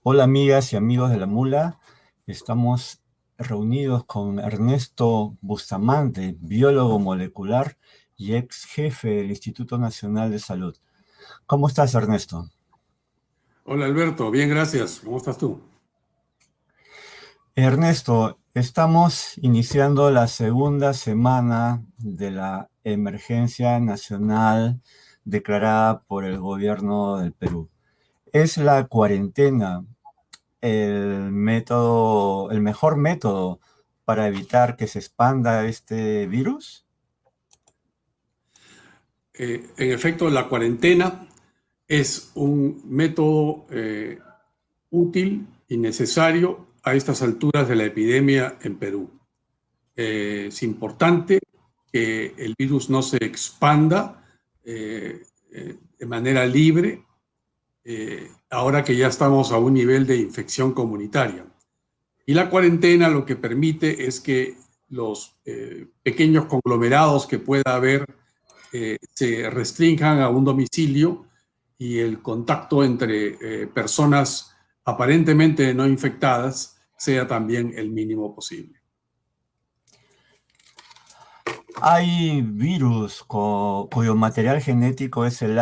Hola amigas y amigos de la Mula, estamos reunidos con Ernesto Bustamante, biólogo molecular y ex jefe del Instituto Nacional de Salud. ¿Cómo estás, Ernesto? Hola Alberto, bien, gracias. ¿Cómo estás tú? Ernesto, estamos iniciando la segunda semana de la emergencia nacional declarada por el gobierno del Perú. ¿Es la cuarentena el mejor método para evitar que se expanda este virus? En efecto, la cuarentena es un método útil y necesario a estas alturas de la epidemia en Perú. Es importante que el virus no se expanda de manera libre, ahora que ya estamos a un nivel de infección comunitaria. Y la cuarentena lo que permite es que los pequeños conglomerados que pueda haber se restrinjan a un domicilio y el contacto entre personas aparentemente no infectadas sea también el mínimo posible. Hay virus cuyo material genético es el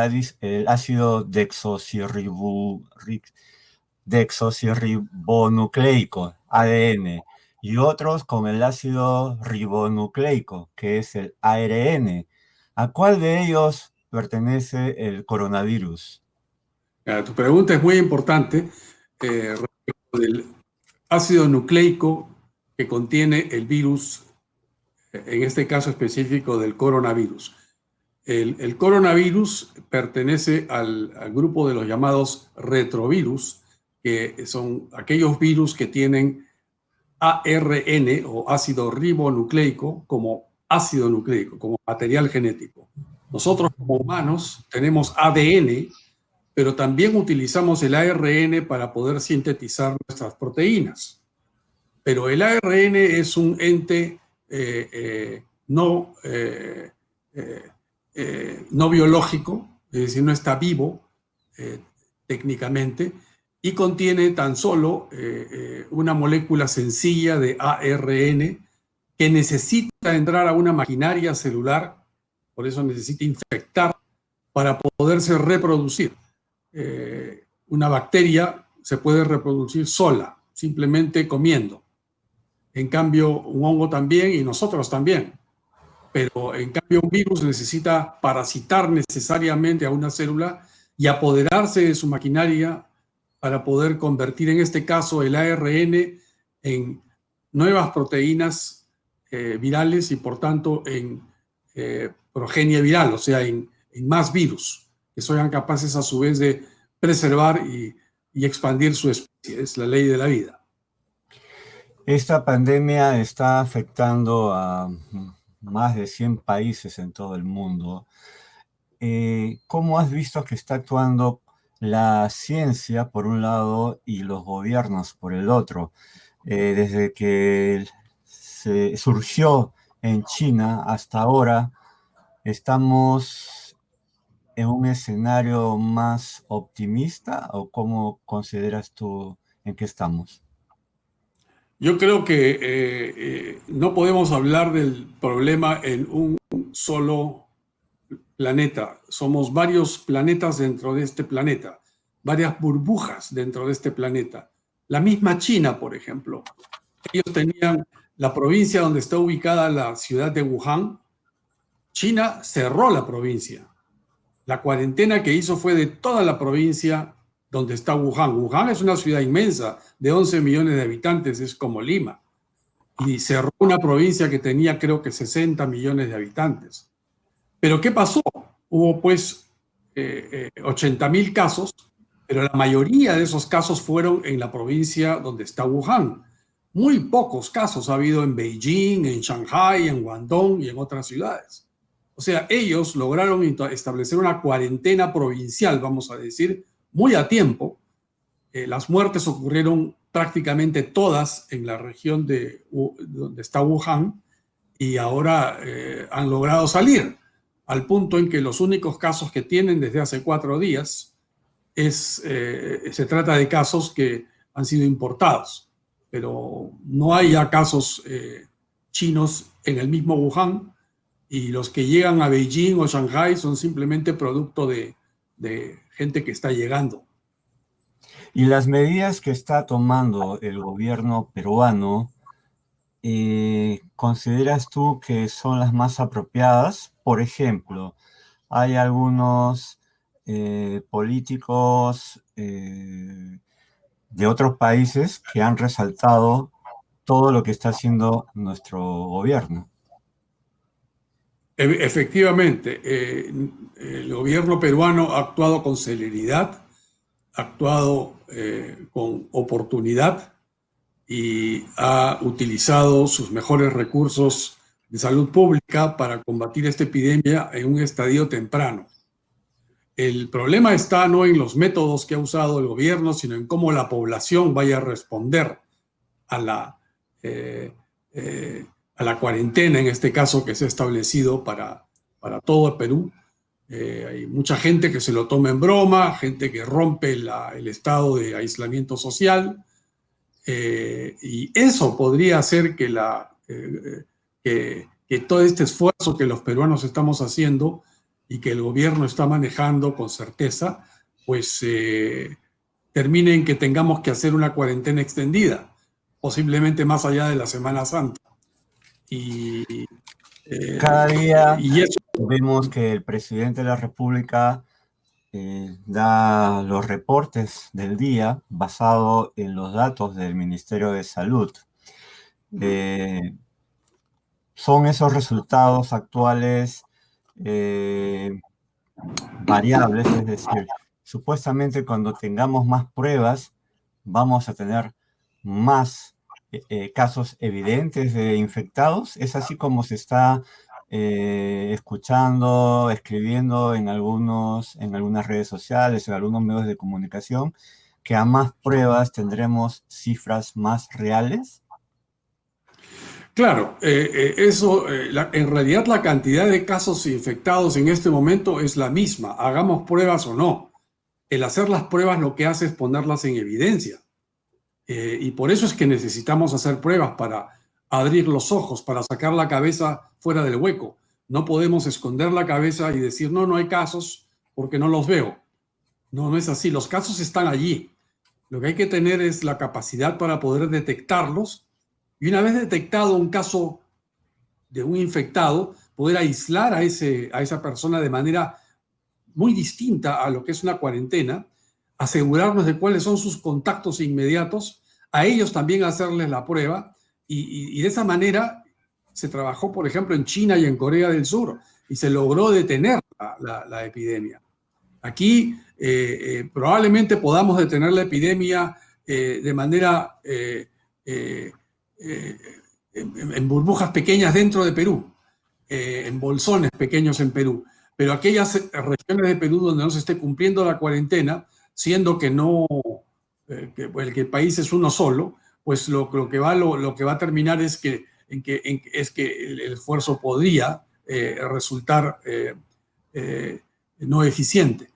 ácido desoxirribonucleico, ADN, y otros con el ácido ribonucleico, que es el ARN. ¿A cuál de ellos pertenece el coronavirus? Tu pregunta es muy importante respecto del ácido nucleico que contiene el virus, en este caso específico del coronavirus. El coronavirus pertenece al grupo de los llamados retrovirus, que son aquellos virus que tienen ARN o ácido ribonucleico como ácido nucleico, como material genético. Nosotros como humanos tenemos ADN, pero también utilizamos el ARN para poder sintetizar nuestras proteínas. Pero el ARN es un ente no, no biológico, es decir, no está vivo eh, técnicamente, y contiene tan solo una molécula sencilla de ARN que necesita entrar a una maquinaria celular, por eso necesita infectar para poderse reproducir. Una bacteria se puede reproducir sola, simplemente comiendo. En cambio, un hongo también y nosotros también. Pero en cambio, un virus necesita parasitar necesariamente a una célula y apoderarse de su maquinaria para poder convertir, en este caso, el ARN en nuevas proteínas virales y, por tanto, en progenie viral, o sea, en más virus que sean capaces a su vez de preservar y expandir su especie. Es la ley de la vida. Esta pandemia está afectando a más de 100 países en todo el mundo. ¿Cómo has visto que está actuando la ciencia por un lado y los gobiernos por el otro? Desde que se surgió en China hasta ahora, ¿estamos en un escenario más optimista o cómo consideras tú en qué estamos? Yo creo que no podemos hablar del problema en un solo planeta. Somos varios planetas dentro de este planeta, varias burbujas dentro de este planeta. La misma China, por ejemplo. Ellos tenían la provincia donde está ubicada la ciudad de Wuhan. China cerró la provincia. La cuarentena que hizo fue de toda la provincia donde está Wuhan. Wuhan es una ciudad inmensa de 11 millones de habitantes, es como Lima. Y cerró una provincia que tenía creo que 60 millones de habitantes. Pero ¿qué pasó? Hubo pues 80.000 casos, pero la mayoría de esos casos fueron en la provincia donde está Wuhan. Muy pocos casos ha habido en Beijing, en Shanghai, en Guangdong y en otras ciudades. O sea, ellos lograron establecer una cuarentena provincial, vamos a decir, muy a tiempo. Las muertes ocurrieron prácticamente todas en la región donde está Wuhan y ahora han logrado salir al punto en que los únicos casos que tienen desde hace 4 días se trata de casos que han sido importados, pero no hay ya casos chinos en el mismo Wuhan, y los que llegan a Beijing o Shanghai son simplemente producto de gente que está llegando. Y las medidas que está tomando el gobierno peruano, ¿consideras tú que son las más apropiadas? Por ejemplo, hay algunos políticos de otros países que han resaltado todo lo que está haciendo nuestro gobierno. Efectivamente, el gobierno peruano ha actuado con celeridad, ha actuado con oportunidad y ha utilizado sus mejores recursos de salud pública para combatir esta epidemia en un estadio temprano. El problema está no en los métodos que ha usado el gobierno, sino en cómo la población vaya a responder a la cuarentena, en este caso, que se ha establecido para todo el Perú. Hay mucha gente que se lo toma en broma, gente que rompe el estado de aislamiento social, y eso podría hacer que todo este esfuerzo que los peruanos estamos haciendo y que el gobierno está manejando con certeza, pues termine en que tengamos que hacer una cuarentena extendida, posiblemente más allá de la Semana Santa. Cada día Y eso, vemos que el presidente de la República da los reportes del día basado en los datos del Ministerio de Salud. Son esos resultados actuales variables, es decir, supuestamente cuando tengamos más pruebas vamos a tener más casos evidentes de infectados. Es así como se está escuchando, escribiendo en algunas redes sociales, en algunos medios de comunicación, que a más pruebas tendremos cifras más reales. claro, en realidad la cantidad de casos infectados en este momento es la misma, hagamos pruebas o no. El hacer las pruebas lo que hace es ponerlas en evidencia. Y por eso es que necesitamos hacer pruebas para abrir los ojos, para sacar la cabeza fuera del hueco. No podemos esconder la cabeza y decir, no, no hay casos porque no los veo. No, no es así. Los casos están allí. Lo que hay que tener es la capacidad para poder detectarlos, y una vez detectado un caso de un infectado, poder aislar a esa persona de manera muy distinta a lo que es una cuarentena, asegurarnos de cuáles son sus contactos inmediatos, a ellos también hacerles la prueba, y de esa manera se trabajó, por ejemplo, en China y en Corea del Sur, y se logró detener la epidemia. Aquí probablemente podamos detener la epidemia de manera en burbujas pequeñas dentro de Perú, en bolsones pequeños en Perú, pero aquellas regiones de Perú donde no se esté cumpliendo la cuarentena, siendo que no, que el país es uno solo, pues lo que va a terminar es que el esfuerzo podría resultar no eficiente.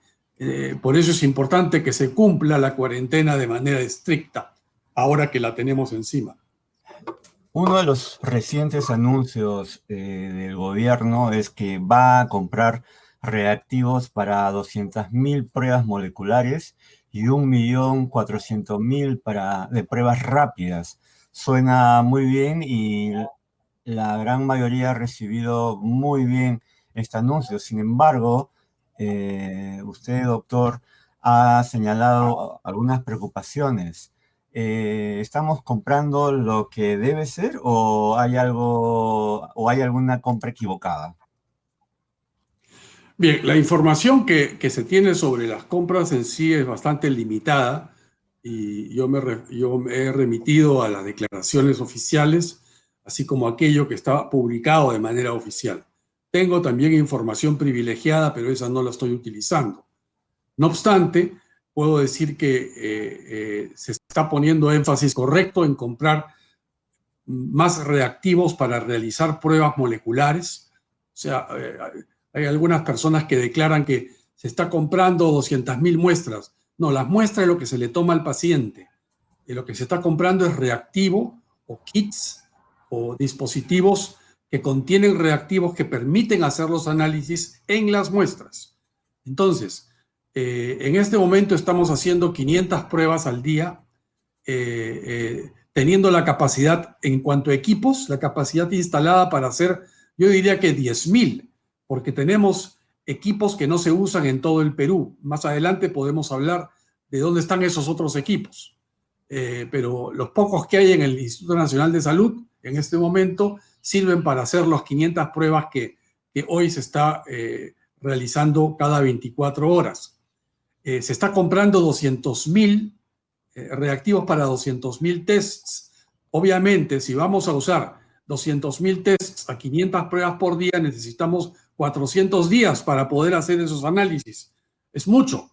Por eso es importante que se cumpla la cuarentena de manera estricta, ahora que la tenemos encima. Uno de los recientes anuncios del gobierno es que va a comprar reactivos para 200.000 pruebas moleculares y 1.400.000 de pruebas rápidas. Suena muy bien y la gran mayoría ha recibido muy bien este anuncio. Sin embargo, usted, doctor, ha señalado algunas preocupaciones. ¿Estamos comprando lo que debe ser o hay alguna compra equivocada? Bien, la información que se tiene sobre las compras en sí es bastante limitada, y yo me he remitido a las declaraciones oficiales, así como aquello que está publicado de manera oficial. Tengo también información privilegiada, pero esa no la estoy utilizando. No obstante, puedo decir que se está poniendo énfasis correcto en comprar más reactivos para realizar pruebas moleculares. O sea, hay algunas personas que declaran que se está comprando 200.000 muestras. No, las muestras es lo que se le toma al paciente. Y lo que se está comprando es reactivo o kits o dispositivos que contienen reactivos que permiten hacer los análisis en las muestras. Entonces, en este momento estamos haciendo 500 pruebas al día, teniendo la capacidad en cuanto a equipos, la capacidad instalada para hacer, yo diría que 10.000, porque tenemos equipos que no se usan en todo el Perú. Más adelante podemos hablar de dónde están esos otros equipos. Pero los pocos que hay en el Instituto Nacional de Salud en este momento sirven para hacer las 500 pruebas que hoy se está realizando cada 24 horas. Se está comprando 200.000 reactivos para 200.000 tests. Obviamente, si vamos a usar 200.000 tests a 500 pruebas por día, necesitamos 400 días para poder hacer esos análisis. Es mucho.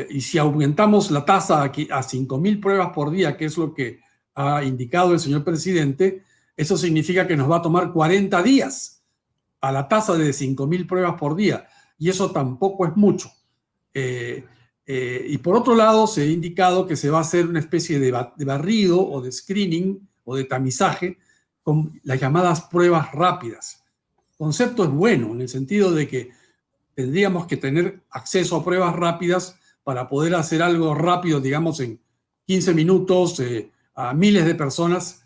Y si aumentamos la tasa a 5.000 pruebas por día, que es lo que ha indicado el señor presidente, eso significa que nos va a tomar 40 días a la tasa de 5.000 pruebas por día. Y eso tampoco es mucho. Y por otro lado, se ha indicado que se va a hacer una especie de barrido o de screening o de tamizaje con las llamadas pruebas rápidas. El concepto es bueno en el sentido de que tendríamos que tener acceso a pruebas rápidas para poder hacer algo rápido, digamos, en 15 minutos a miles de personas,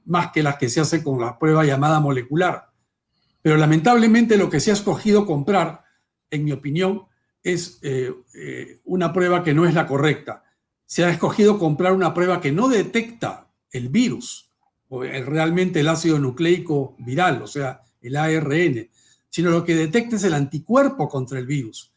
más que las que se hace con la prueba llamada molecular. Pero lamentablemente lo que se ha escogido comprar, en mi opinión, es una prueba que no es la correcta. Se ha escogido comprar una prueba que no detecta el virus, o realmente el ácido nucleico viral, o sea, el ARN, sino lo que detecta es el anticuerpo contra el virus.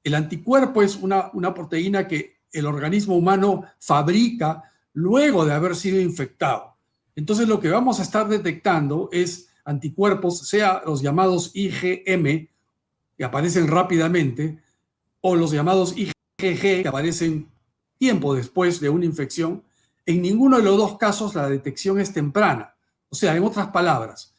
El anticuerpo es una proteína que el organismo humano fabrica luego de haber sido infectado. Entonces lo que vamos a estar detectando es anticuerpos, sea los llamados IgM, que aparecen rápidamente, o los llamados IgG, que aparecen tiempo después de una infección. En ninguno de los dos casos la detección es temprana. O sea, en otras palabras,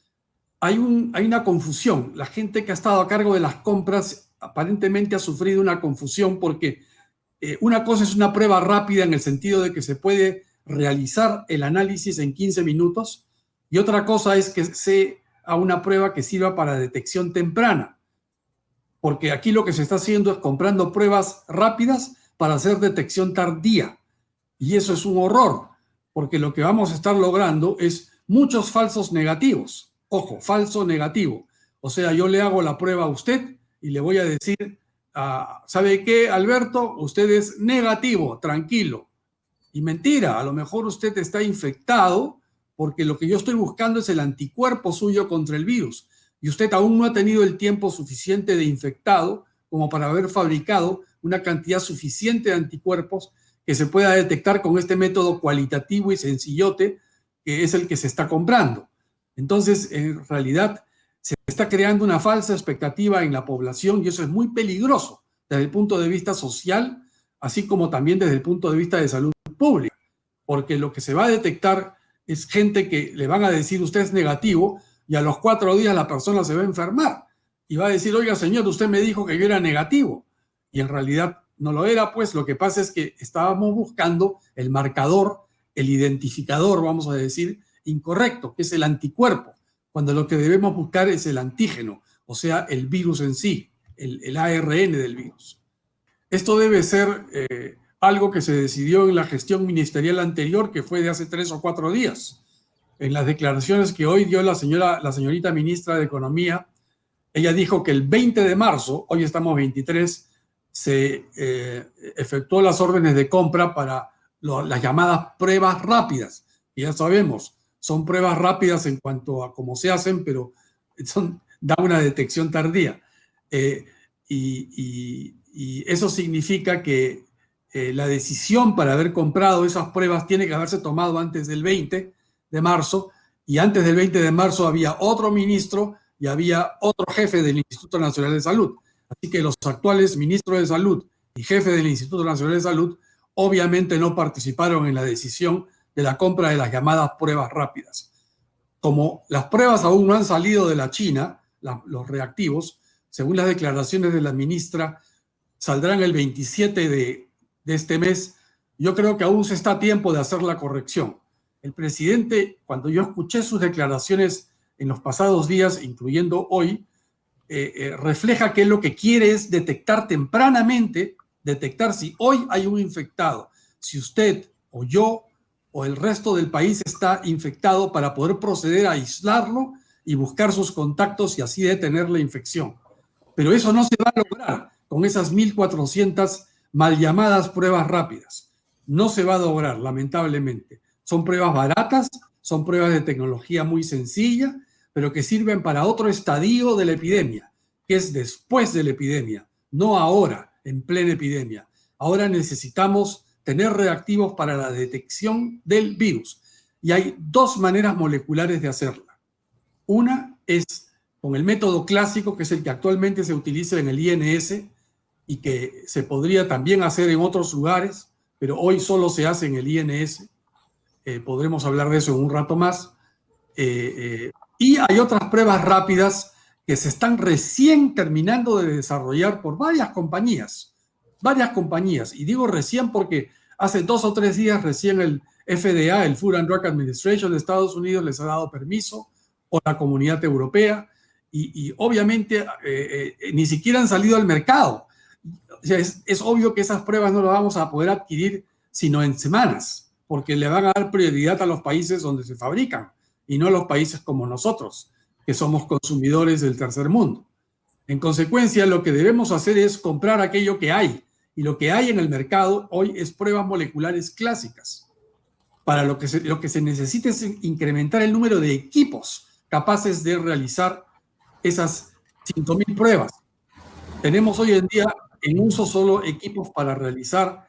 hay una confusión. La gente que ha estado a cargo de las compras aparentemente ha sufrido una confusión porque una cosa es una prueba rápida en el sentido de que se puede realizar el análisis en 15 minutos y otra cosa es que sea una prueba que sirva para detección temprana. Porque aquí lo que se está haciendo es comprando pruebas rápidas para hacer detección tardía. Y eso es un horror, porque lo que vamos a estar logrando es muchos falsos negativos. Ojo, falso negativo. O sea, yo le hago la prueba a usted y le voy a decir, ¿sabe qué, Alberto? Usted es negativo, tranquilo. Y mentira, a lo mejor usted está infectado porque lo que yo estoy buscando es el anticuerpo suyo contra el virus. Y usted aún no ha tenido el tiempo suficiente de infectado como para haber fabricado una cantidad suficiente de anticuerpos que se pueda detectar con este método cualitativo y sencillote que es el que se está comprando. Entonces, en realidad, se está creando una falsa expectativa en la población y eso es muy peligroso desde el punto de vista social, así como también desde el punto de vista de salud pública, porque lo que se va a detectar es gente que le van a decir usted es negativo y a los 4 días la persona se va a enfermar y va a decir, oiga señor, usted me dijo que yo era negativo y en realidad no lo era, pues lo que pasa es que estábamos buscando el marcador, el identificador, vamos a decir, incorrecto, que es el anticuerpo, cuando lo que debemos buscar es el antígeno, o sea, el virus en sí, el ARN del virus. Esto debe ser algo que se decidió en la gestión ministerial anterior, que fue de hace 3 o 4 días. En las declaraciones que hoy dio la señorita ministra de Economía, ella dijo que el 20 de marzo, hoy estamos 23, se efectuó las órdenes de compra para las llamadas pruebas rápidas. Y ya sabemos, son pruebas rápidas en cuanto a cómo se hacen, pero da una detección tardía. Y eso significa que la decisión para haber comprado esas pruebas tiene que haberse tomado antes del 20 de marzo, y antes del 20 de marzo había otro ministro y había otro jefe del Instituto Nacional de Salud. Así que los actuales ministros de Salud y jefe del Instituto Nacional de Salud obviamente no participaron en la decisión de la compra de las llamadas pruebas rápidas. Como las pruebas aún no han salido de la China, los reactivos, según las declaraciones de la ministra, saldrán el 27 de este mes. Yo creo que aún se está a tiempo de hacer la corrección. El presidente, cuando yo escuché sus declaraciones en los pasados días, incluyendo hoy, refleja que lo que quiere es detectar tempranamente, detectar si hoy hay un infectado, si usted o yo o el resto del país está infectado, para poder proceder a aislarlo y buscar sus contactos y así detener la infección. Pero eso no se va a lograr con esas 1.400 mal llamadas pruebas rápidas. No se va a lograr, lamentablemente. Son pruebas baratas, son pruebas de tecnología muy sencilla, pero que sirven para otro estadio de la epidemia, que es después de la epidemia, no ahora, en plena epidemia. Ahora necesitamos tener reactivos para la detección del virus. Y hay dos maneras moleculares de hacerla. Una es con el método clásico, que es el que actualmente se utiliza en el INS y que se podría también hacer en otros lugares, pero hoy solo se hace en el INS. Podremos hablar de eso en un rato más. Y hay otras pruebas rápidas que se están recién terminando de desarrollar por varias compañías. Y digo recién porque hace 2 o 3 días recién el FDA, el Food and Drug Administration de Estados Unidos, les ha dado permiso, o la Comunidad Europea, y obviamente ni siquiera han salido al mercado. O sea, es obvio que esas pruebas no las vamos a poder adquirir sino en semanas, porque le van a dar prioridad a los países donde se fabrican y no a los países como nosotros, que somos consumidores del tercer mundo. En consecuencia, lo que debemos hacer es comprar aquello que hay, y lo que hay en el mercado hoy es pruebas moleculares clásicas. Para lo que se necesita es incrementar el número de equipos capaces de realizar esas 5.000 pruebas. Tenemos hoy en día en uso solo equipos para realizar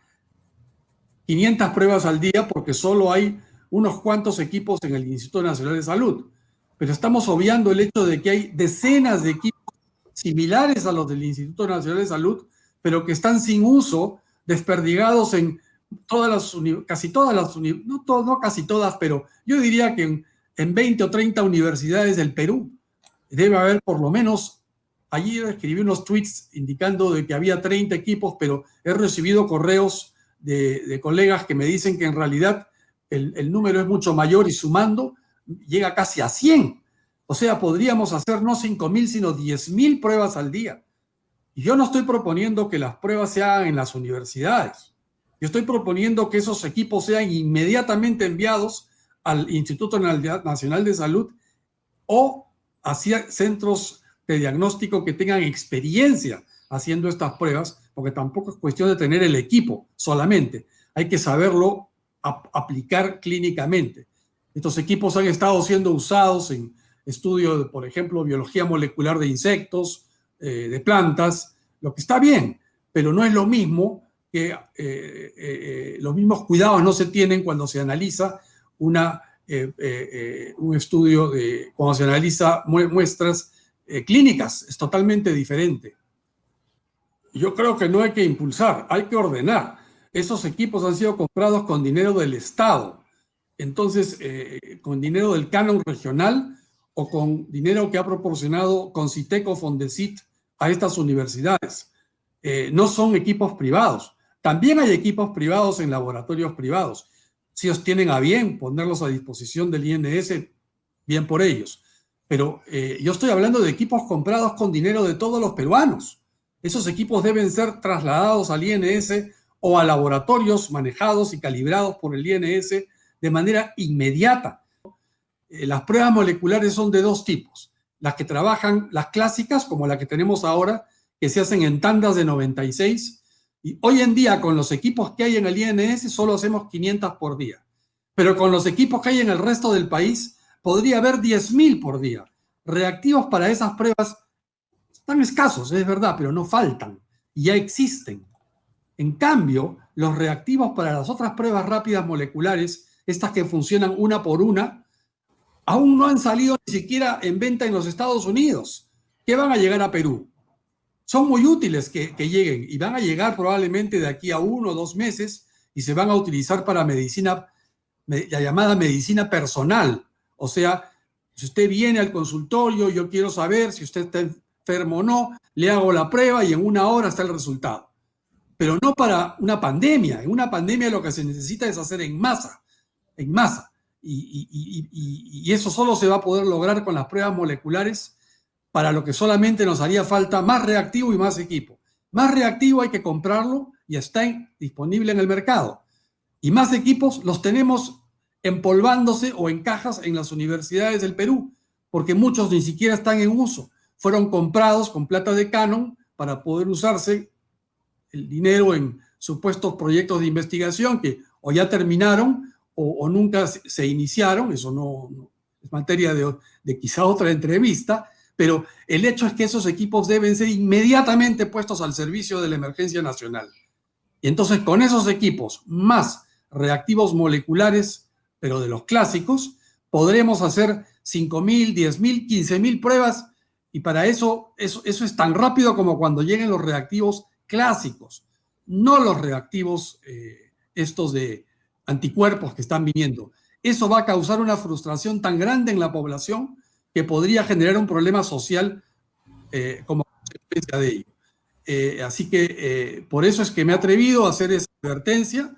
500 pruebas al día, porque solo hay unos cuantos equipos en el Instituto Nacional de Salud. Pero estamos obviando el hecho de que hay decenas de equipos similares a los del Instituto Nacional de Salud, pero que están sin uso, desperdigados en casi todas las, no casi todas, pero yo diría que en 20 o 30 universidades del Perú debe haber por lo menos. Allí escribí unos tweets indicando de que había 30 equipos, pero he recibido correos de colegas que me dicen que en realidad el número es mucho mayor y sumando llega casi a 100. O sea, podríamos hacer no 5.000, sino 10.000 pruebas al día. Y yo no estoy proponiendo que las pruebas se hagan en las universidades. Yo estoy proponiendo que esos equipos sean inmediatamente enviados al Instituto Nacional de Salud o hacia centros de diagnóstico que tengan experiencia haciendo estas pruebas, porque tampoco es cuestión de tener el equipo solamente, hay que saberlo aplicar clínicamente. Estos equipos han estado siendo usados en estudios de, por ejemplo, biología molecular de insectos, de plantas, lo que está bien, pero no es lo mismo que los mismos cuidados no se tienen cuando se analiza un estudio cuando se analiza muestras clínicas. Es totalmente diferente. Yo creo que no hay que impulsar, hay que ordenar. Esos equipos han sido comprados con dinero del Estado, entonces con dinero del canon regional o con dinero que ha proporcionado Concitec o Fondesit a estas universidades. No son equipos privados. También hay equipos privados en laboratorios privados. Si ellos tienen a bien ponerlos a disposición del INS, bien por ellos. Pero yo estoy hablando de equipos comprados con dinero de todos los peruanos. Esos equipos deben ser trasladados al INS o a laboratorios manejados y calibrados por el INS de manera inmediata. Las pruebas moleculares son de dos tipos. Las que trabajan, las clásicas, como la que tenemos ahora, que se hacen en tandas de 96. Y hoy en día, con los equipos que hay en el INS, solo hacemos 500 por día. Pero con los equipos que hay en el resto del país, podría haber 10.000 por día. Reactivos para esas pruebas están escasos, es verdad, pero no faltan y ya existen. En cambio, los reactivos para las otras pruebas rápidas moleculares, estas que funcionan una por una, aún no han salido ni siquiera en venta en los Estados Unidos, que van a llegar a Perú. Son muy útiles que lleguen y van a llegar probablemente de aquí a 1 o 2 meses y se van a utilizar para medicina, la llamada medicina personal. O sea, si usted viene al consultorio, yo quiero saber si usted está enfermo o no, le hago la prueba y en 1 hora está el resultado. pero no para una pandemia. En una pandemia lo que se necesita es hacer en masa, en masa. Y eso solo se va a poder lograr con las pruebas moleculares, para lo que solamente nos haría falta más reactivo y más equipo. Más reactivo hay que comprarlo y está disponible en el mercado. Y más equipos los tenemos empolvándose o en cajas en las universidades del Perú, porque muchos ni siquiera están en uso. Fueron comprados con plata de Canon para poder usarse el dinero en supuestos proyectos de investigación que o ya terminaron o nunca se iniciaron. Eso no es materia de quizá otra entrevista, pero el hecho es que esos equipos deben ser inmediatamente puestos al servicio de la emergencia nacional. Y entonces con esos equipos más reactivos moleculares, pero de los clásicos, podremos hacer 5.000, 10.000, 15.000 pruebas, y para eso es tan rápido como cuando lleguen los reactivos clásicos, no los reactivos estos de anticuerpos que están viniendo. Eso va a causar una frustración tan grande en la población que podría generar un problema social como consecuencia de ello. Así que por eso es que me he atrevido a hacer esa advertencia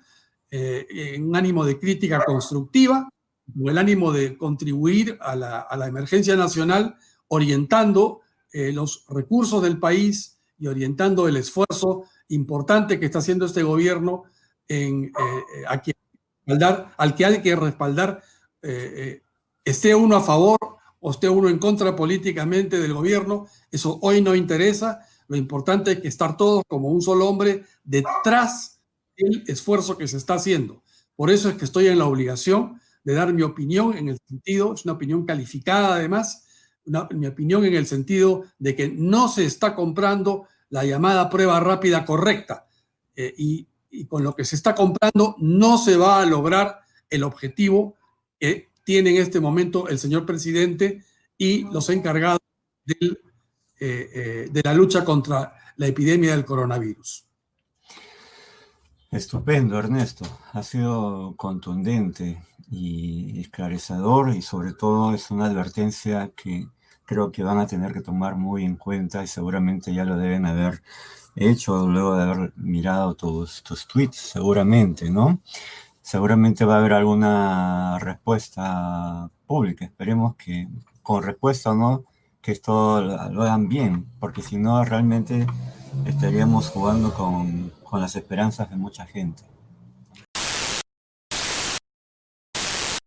en un ánimo de crítica constructiva, con el ánimo de contribuir a la emergencia nacional, orientando los recursos del país y orientando el esfuerzo importante que está haciendo este gobierno al que hay que respaldar, esté uno a favor o esté uno en contra políticamente del gobierno. Eso hoy no interesa. Lo importante es que estar todos como un solo hombre detrás del esfuerzo que se está haciendo. Por eso es que estoy en la obligación de dar mi opinión en el sentido, es una opinión calificada además, mi opinión en el sentido de que no se está comprando la llamada prueba rápida correcta, y con lo que se está comprando no se va a lograr el objetivo que tiene en este momento el señor presidente y los encargados de la lucha contra la epidemia del coronavirus. Estupendo, Ernesto. Ha sido contundente y esclarecedor, y sobre todo es una advertencia que creo que van a tener que tomar muy en cuenta, y seguramente ya lo deben haber hecho luego de haber mirado tus tweets, seguramente, ¿no? Seguramente va a haber alguna respuesta pública. Esperemos que con respuesta o no, que esto lo hagan bien, porque si no realmente estaríamos jugando con las esperanzas de mucha gente.